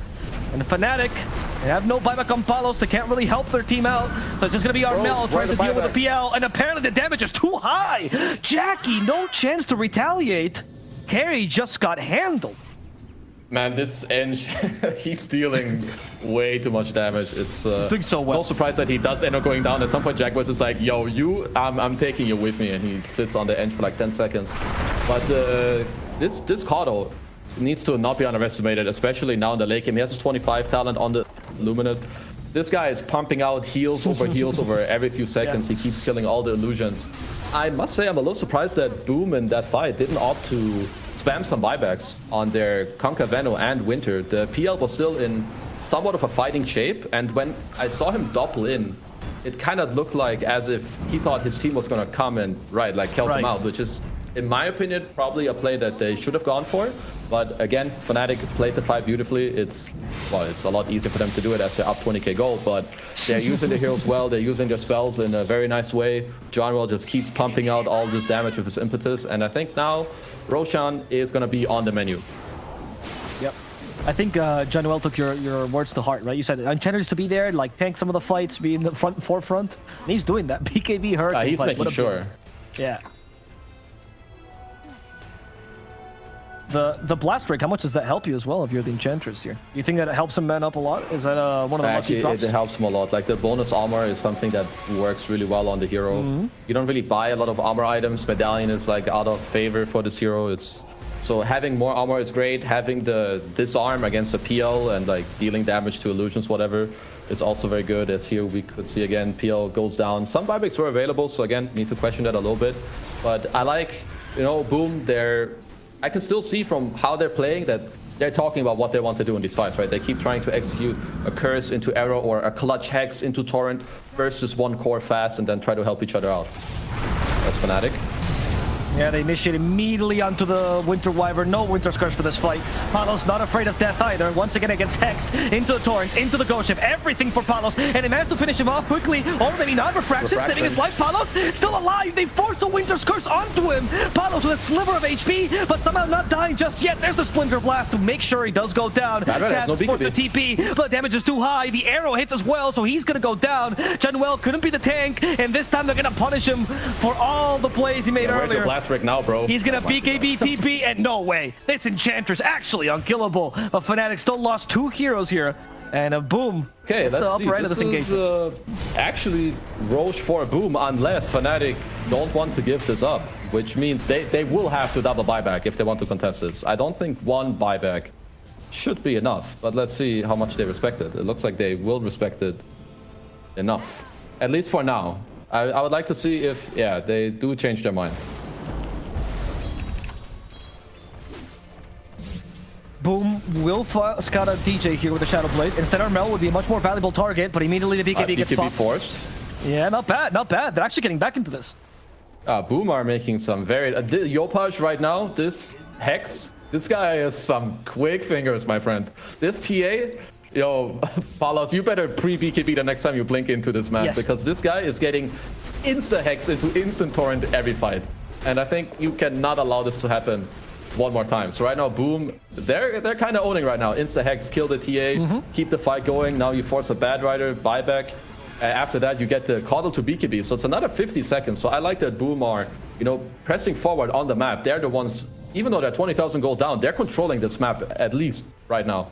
And Fnatic, they have no buyback on Palos. They can't really help their team out. So it's just going to be Armel trying to deal with the PL. And apparently the damage is too high. Jackie, no chance to retaliate. Carry just got handled. Man, this Eng, he's dealing way too much damage. It's doing so well. No surprise that he does end up going down. At some point, Jack was just like, yo, I'm taking you with me. And he sits on the Eng for like 10 seconds. But this Kato needs to not be underestimated, especially now in the late game. He has his 25 talent on the Luminate. This guy is pumping out heals over every few seconds. Yeah. He keeps killing all the illusions. I must say I'm a little surprised that Boom in that fight didn't opt to spam some buybacks on their Kunkka, Veno, and Winter. The PL was still in somewhat of a fighting shape, and when I saw him doppel in, it kind of looked like as if he thought his team was going to come and kill them out, which is, in my opinion, probably a play that they should have gone for. But again, Fnatic played the fight beautifully. It's a lot easier for them to do it as they're up 20k gold, but they're using the heroes well. They're using their spells in a very nice way. Johnwell just keeps pumping out all this damage with his impetus, and I think now Roshan is going to be on the menu. Yep. I think Johnwell took your words to heart, right? You said Enchantress to be there, like tank some of the fights, be in the forefront. And he's doing that. BKB hurt. He's making sure. Yeah. The blast break, how much does that help you as well if you're the Enchantress here? You think that it helps him man up a lot? Is that one of the lucky drops? It helps him a lot. Like the bonus armor is something that works really well on the hero. You don't really buy a lot of armor items. Medallion is like out of favor for this hero. So having more armor is great. Having the disarm against the PL and like dealing damage to illusions, whatever, is also very good, as here we could see again, PL goes down. Some buybacks were available, so again, need to question that a little bit. But I like, you know, Boom, I can still see from how they're playing that they're talking about what they want to do in these fights, right? They keep trying to execute a curse into arrow or a clutch hex into torrent versus one core fast and then try to help each other out. That's Fnatic. Yeah, they initiate immediately onto the Winter Wyvern. No Winter Scourge for this fight. Palos not afraid of death either. Once again against Hexed, into the Torrent, into the Ghost Ship. Everything for Palos. And they managed to finish him off quickly. Or maybe not. Refraction, saving his life. Palos still alive. They force a Winter Scourge onto him. Palos with a sliver of HP, but somehow not dying just yet. There's the Splinter Blast to make sure he does go down. Jabs for the TP, but damage is too high. The arrow hits as well, so he's going to go down. Junwell couldn't be the tank, and this time they're going to punish him for all the plays he made earlier. Blast Rick now, bro. He's gonna BKB TP, and no way. This Enchantress actually unkillable. But Fnatic still lost 2 heroes here. And a Boom. Okay, that's the upper end of this engagement. Actually, Roche for a Boom, unless Fnatic don't want to give this up, which means they will have to double buyback if they want to contest this. I don't think 1 buyback should be enough, but let's see how much they respect it. It looks like they will respect it enough, at least for now. I would like to see if, yeah, they do change their mind. Boom will scout out DJ here with the Shadow Blade. Instead, Armel would be a much more valuable target, but immediately the BKB gets popped. forced. Yeah, not bad, not bad. They're actually getting back into this. Boom are making some very... Yopaj right now, this Hex, this guy has some quick fingers, my friend. This TA, yo, Palos, you better pre-BKB the next time you blink into this map, because this guy is getting insta-Hex into instant Torrent every fight. And I think you cannot allow this to happen one more time. So right now, Boom, they're kind of owning right now. Insta-Hex, kill the TA, keep the fight going. Now you force a Bad Rider, buyback. After that, you get the Coddle to BKB. So it's another 50 seconds. So I like that Boom are, you know, pressing forward on the map. They're the ones, even though they're 20,000 gold down, they're controlling this map at least right now.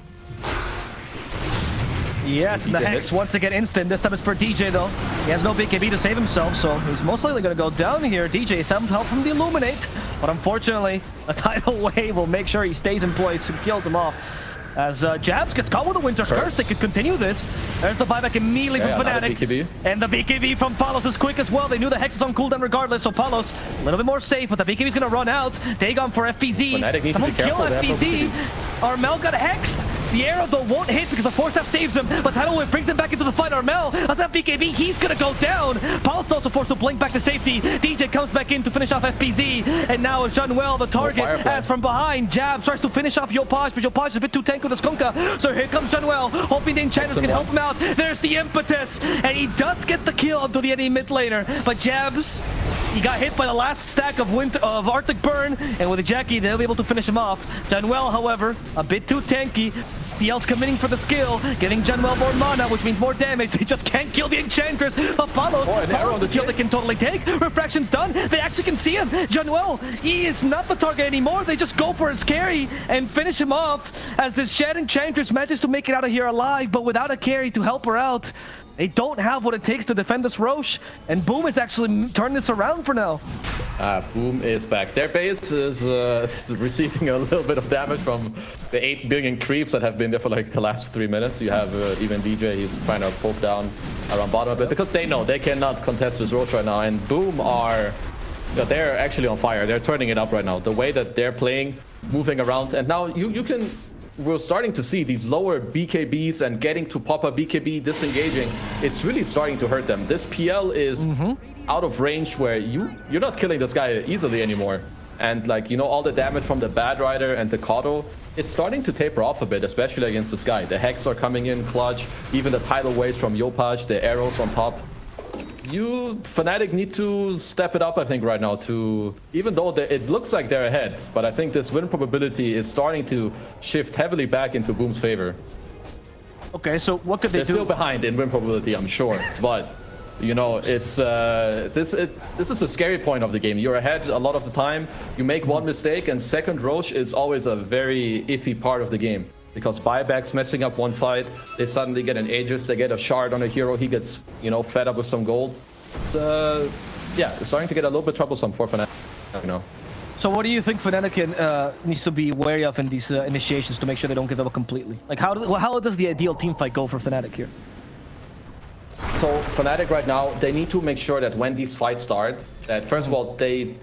Yes, and the Hex once again instant. This time it's for DJ though. He has no BKB to save himself, so he's most likely going to go down here. DJ has some help from the Illuminate, but unfortunately, a tidal wave will make sure he stays in place and kills him off. As Jabs gets caught with a Winter's Curse, they could continue this. There's the buyback immediately from Fnatic. And the BKB from Palos is quick as well. They knew the Hex is on cooldown regardless, so Palos a little bit more safe, but the BKB is going to run out. Dagon for FPZ. Someone kill FPZ. Armel got hexed. The arrow though won't hit because the Force Staff saves him, but Tidal Wave brings him back into the fight. Armel has that BKB, he's gonna go down. Paul's also forced to blink back to safety. DJ comes back in to finish off FPZ, and now Junwell, the target, as from behind, Jab tries to finish off Yopaj, but Yopaj is a bit too tanky with the Skunka. So here comes Junwell, hoping the Enchantress can help him out. There's the impetus, and he does get the kill onto the enemy mid laner, but Jabs, he got hit by the last stack of Arctic Burn, and with a Jackie, they'll be able to finish him off. Junwell, however, a bit too tanky. PL's committing for the skill, giving Junwell more mana, which means more damage. They just can't kill the Enchantress. Apollo, the kill they can totally take. Refraction's done. They actually can see him. Junwell, he is not the target anymore. They just go for his carry and finish him off as this Shed Enchantress manages to make it out of here alive, but without a carry to help her out. They don't have what it takes to defend this Roche, and Boom is actually turned this around for now. Boom is back. Their base is receiving a little bit of damage from the 8 billion creeps that have been there for like the last 3 minutes. You have even DJ, he's trying to poke down around bottom a bit because they know they cannot contest this Roche right now, and Boom are... they're actually on fire. They're turning it up right now. The way that they're playing, moving around, and now you can... We're starting to see these lower BKBs and getting to pop a BKB, disengaging. It's really starting to hurt them. This PL is out of range where you're not killing this guy easily anymore. And like, you know, all the damage from the Bad Rider and the Kodo, it's starting to taper off a bit, especially against this guy. The Hex are coming in clutch, even the tidal waves from Yopaj, the arrows on top. Fnatic need to step it up, I think, right now to, even though it looks like they're ahead, but I think this win probability is starting to shift heavily back into Boom's favor. Okay, so what could they do? They're still behind in win probability, I'm sure, but you know, it's this is a scary point of the game. You're ahead a lot of the time, you make one mistake, and second Roche is always a very iffy part of the game. Because buybacks messing up one fight, they suddenly get an Aegis, they get a shard on a hero, he gets, you know, fed up with some gold. It's, yeah, it's starting to get a little bit troublesome for Fnatic, you know. So what do you think Fnatic needs to be wary of in these initiations to make sure they don't give up completely? Like, how does the ideal team fight go for Fnatic here? So Fnatic right now, they need to make sure that when these fights start, that first of all, they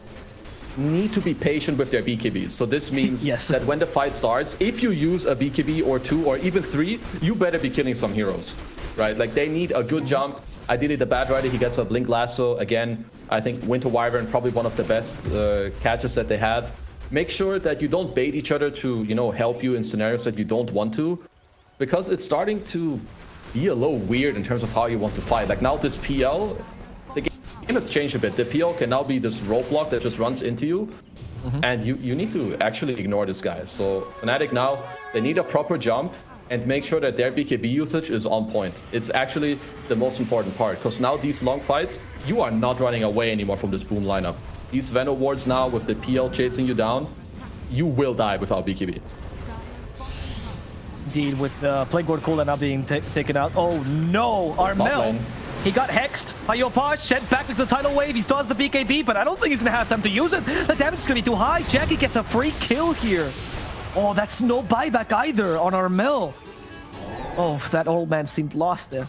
need to be patient with their BKBs. So this means Yes. that when the fight starts, if you use a BKB or 2 or even 3, you better be killing some heroes, right? Like they need a good jump. Ideally, the Bad Rider, he gets a Blink Lasso. Again, I think Winter Wyvern, probably one of the best catches that they have. Make sure that you don't bait each other to, you know, help you in scenarios that you don't want to, because it's starting to be a little weird in terms of how you want to fight. Like now this PL, the game has changed a bit. The PL can now be this roadblock that just runs into you, and you need to actually ignore this guy. So Fnatic now, they need a proper jump and make sure that their BKB usage is on point. It's actually the most important part, because now these long fights, you are not running away anymore from this boom lineup. These Venom wards now with the PL chasing you down, you will die without BKB. Indeed, with the Plague Ward cooldown now being taken out. Oh no, Armel! He got hexed. Hayopaj sent back to the tidal wave. He still has the BKB, but I don't think he's gonna have time to use it. The damage is gonna be too high. Jackie gets a free kill here. Oh, that's no buyback either on Armel. Oh, that old man seemed lost there.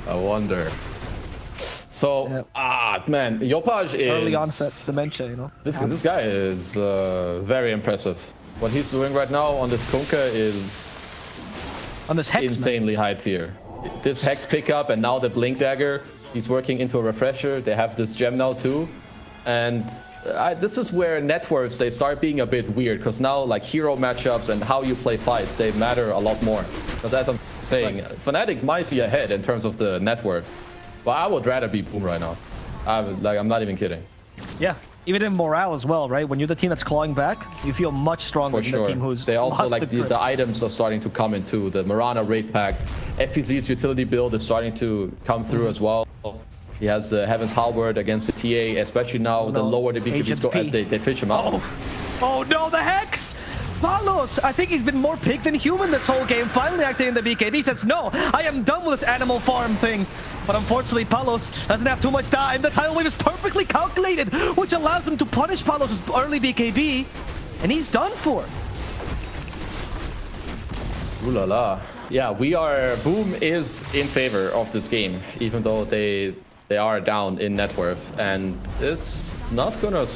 I wonder. So, man, Yopaj is... Early onset dementia, you know. This guy is very impressive. What he's doing right now on this Kunkka is on this Hex, insanely high tier. This Hex pickup and now the Blink Dagger. He's working into a Refresher. They have this gem now too. And this is where net worths, they start being a bit weird, because now like hero matchups and how you play fights, they matter a lot more. Because as I'm saying, Fnatic might be ahead in terms of the net worth, but I would rather be Boom right now. I'm not even kidding. Yeah, even in morale as well, right? When you're the team that's clawing back, you feel much stronger than the team who's they also lost like the items are starting to come in too. The Mirana Wraith Pact, FPZ's utility build is starting to come through as well. He has Heaven's Halberd against the TA, especially now the lower the BKBs go as they fish him out. Oh no, the Hex! Palos, I think he's been more pig than human this whole game. Finally acting in the BKB. He says, no, I am done with this animal farm thing. But unfortunately, Palos doesn't have too much time. The tidal wave is perfectly calculated, which allows him to punish Palos' early BKB. And he's done for. Ooh la la. Yeah, Boom is in favor of this game, even though they are down in net worth. And it's not gonna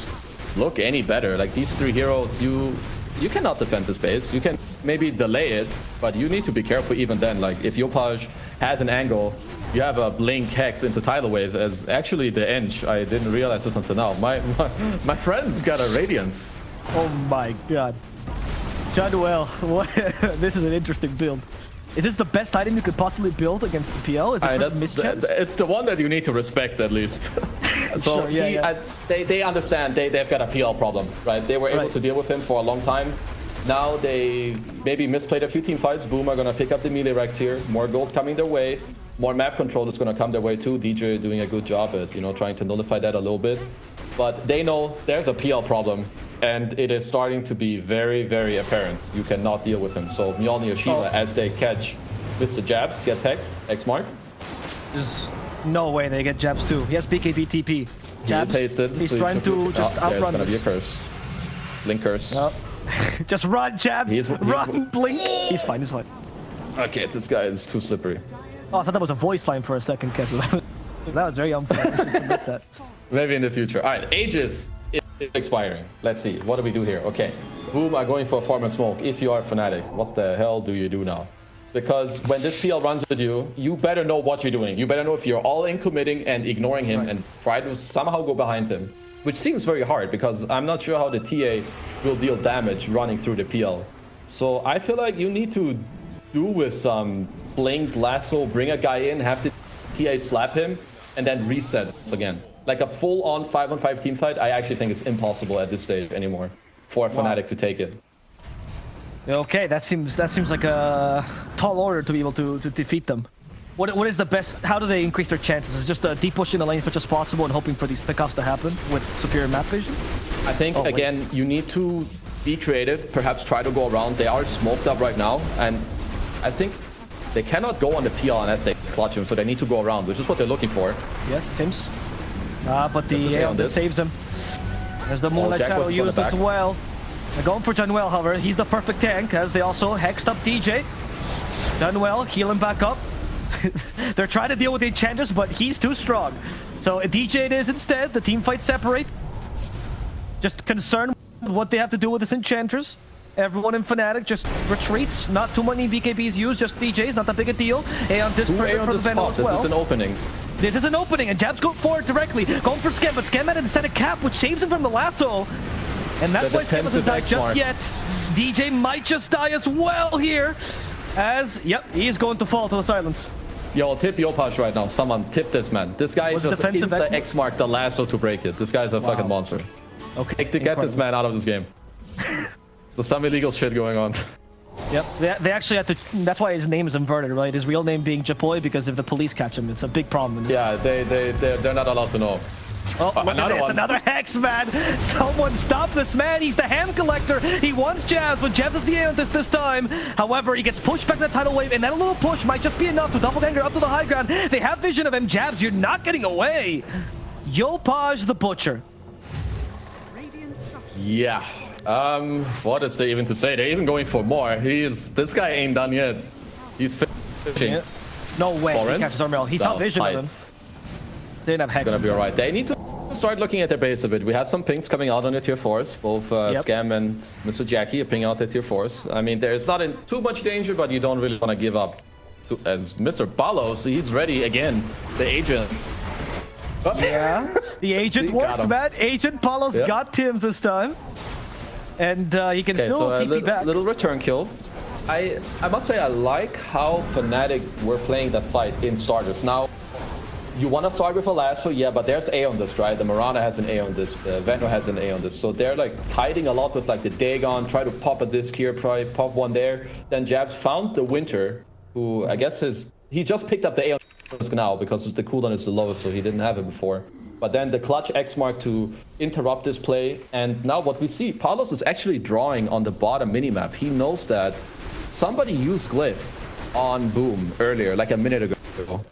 look any better. Like these three heroes, you cannot defend this base. You can maybe delay it, but you need to be careful even then. Like if Yopaj has an angle, you have a Blink Hex into Tidal Wave as actually the Eng. I didn't realize this until now. My friend's got a Radiance. Oh my god. Jadwell, this is an interesting build. Is this the best item you could possibly build against the PL? Is it mischance? It's the one that you need to respect at least. So sure, they understand they've got a PL problem, right? They were able to deal with him for a long time. Now they maybe misplayed a few team fights. Boom are gonna pick up the melee Rex here. More gold coming their way. More map control is gonna come their way too. DJ doing a good job at trying to nullify that a little bit. But they know there's a PL problem, and it is starting to be very, very apparent. You cannot deal with him. So Mjolnir Sheila, as they catch Mr. Jabs, gets hexed. X mark. There's no way they get Jabs too. He has BKB TP. Jabs, he is hasted. He's trying to just outrun there's gonna this. be a curse. Blink curse. Just run, Jabs. Run, Blink. He's fine, he's fine. Okay, this guy is too slippery. Oh, I thought that was a voice line for a second, Kessel. That was very unfair. We should submit that. Maybe in the future. All right, Aegis is expiring. Let's see. What do we do here? Okay. Boom are going for Farm and Smoke. If you are Fnatic, what the hell do you do now? Because when this PL runs with you, you better know what you're doing. You better know if you're all in committing and ignoring him and try to somehow go behind him. Which seems very hard because I'm not sure how the TA will deal damage running through the PL. So I feel like you need to do with some Blink, Lasso, bring a guy in, have the TA slap him, and then reset again. Like a full-on 5-on-5 team fight, I actually think it's impossible at this stage anymore for Fnatic to take it. Okay, that seems like a tall order to be able to defeat them. What is the best? How do they increase their chances? Is it just deep pushing the lane as much as possible and hoping for these pickoffs to happen with superior map vision? I think again you need to be creative. Perhaps try to go around. They are smoked up right now, and I think they cannot go on the PL unless they clutch him. So they need to go around, which is what they're looking for. Yes, Tims. But the Aeon saves him. There's the Moonlight Shadow used as well. They're going for Junwell, however. He's the perfect tank, as they also hexed up DJ. Junwell, heal him back up. They're trying to deal with the Enchantress, but he's too strong. So DJ it is instead. The team fights separate. Just concerned with what they have to do with this Enchantress. Everyone in Fnatic just retreats. Not too many BKBs used, just DJs. Not that big a deal. Aeon discredit from Venom as well. This is an opening. This is an opening, and Jab's going forward directly. Going for Scam, but Scam had to set a cap, which saves him from the lasso. And that's why Scam doesn't die just yet. DJ might just die as well here. As, yep, he is going to fall to the silence. Yo, tip Yopaj right now. Someone tip this man. This guy just insta X-mark the lasso to break it. This guy's a fucking monster. Okay. To get this man out of this game. There's some illegal shit going on. Yep, they actually have to. That's why his name is inverted, right? His real name being Japoy, because if the police catch him, it's a big problem. In this they're not allowed to know. Oh, another Hex, man! Someone stop this man! He's the ham collector! He wants Jabs, but Jabs is the Aeon this time. However, he gets pushed back to the tidal wave, and that little push might just be enough to doppelganger up to the high ground. They have vision of him. Jabs, you're not getting away! Yopaj the Butcher. Yeah. What is there even to say? They're even going for more. This guy ain't done yet. He's fishing. Yeah. No way. He catches Armel. He's not vision of him. They didn't have Hex. It's gonna be alright. They need to start looking at their base a bit. We have some pings coming out on the tier 4s. Both Scam and Mr. Jackie are pinging out their tier 4s. I mean, there's not in too much danger, but you don't really want to give up. As Mr. Palos, he's ready again. The agent. Yeah. The agent worked, man. Agent Palos got Tim's this time. And he can still TP back. Little return kill. I must say I like how Fnatic were playing that fight in starters. Now, you want to start with a lasso, yeah, but there's A on this, right? The Mirana has an A on this, the Veno has an A on this. So they're like hiding a lot with like the Dagon, try to pop a disc here, probably pop one there. Then Jabs found the Winter, who I guess he just picked up the A on this now because the cooldown is the lowest, so he didn't have it before. But then the clutch X mark to interrupt this play. And now what we see, Palos is actually drawing on the bottom minimap. He knows that somebody used Glyph on Boom earlier, like a minute ago.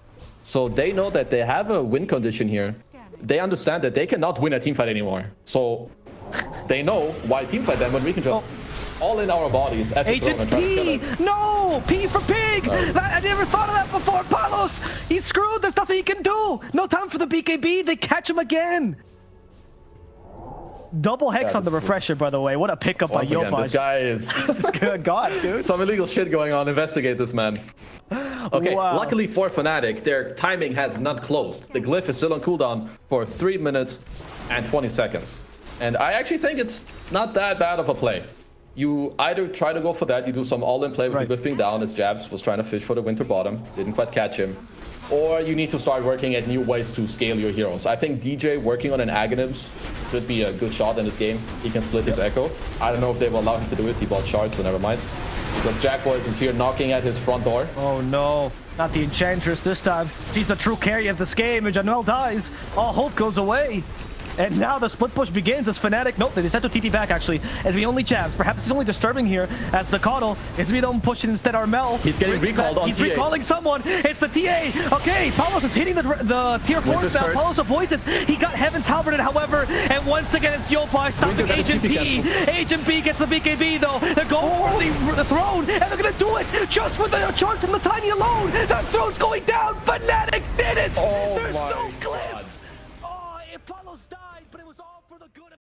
So they know that they have a win condition here. They understand that they cannot win a teamfight anymore. So they know why teamfight them when we can just all in our bodies at the throne and try to kill it. No! P for pig! I never thought of that before. Palos! He's screwed. There's nothing he can do. No time for the BKB. They catch him again. Double Hex on the refresher, by the way. What a pickup by Yopaj. This guy is... Good God, dude. Some illegal shit going on. Investigate this man. Okay, luckily for Fnatic, their timing has not closed. The Glyph is still on cooldown for 3 minutes and 20 seconds. And I actually think it's not that bad of a play. You either try to go for that, you do some all-in play with the Glyph being down, as Jabs was trying to fish for the Winter bottom, didn't quite catch him. Or you need to start working at new ways to scale your heroes. I think DJ working on an Aghanims could be a good shot in this game. He can split his Echo. I don't know if they will allow him to do it. He bought shards, so never mind. But Jackboys is here knocking at his front door. Oh no, not the Enchantress this time. She's the true carry of this game, and Januel dies. All hope goes away. And now the split push begins as Fnatic. Nope, they decide to TP back actually. As we only Jabs. Perhaps it's only disturbing here as the Coddle. As we don't push it instead, Armel. He's getting recalled on He's TA. recalling someone. It's the TA. Okay, Palos is hitting the tier 4s now. Palos avoids this. He got Heaven's Halberded, however. And once again, it's Yopaj stopping Agent P. Agent P gets the BKB though. They're going for the throne. And they're going to do it just with the charge from the Tiny alone. That throne's going down. Fnatic did it. There's no Glyph. Oh, Palos died, but it was all for the good of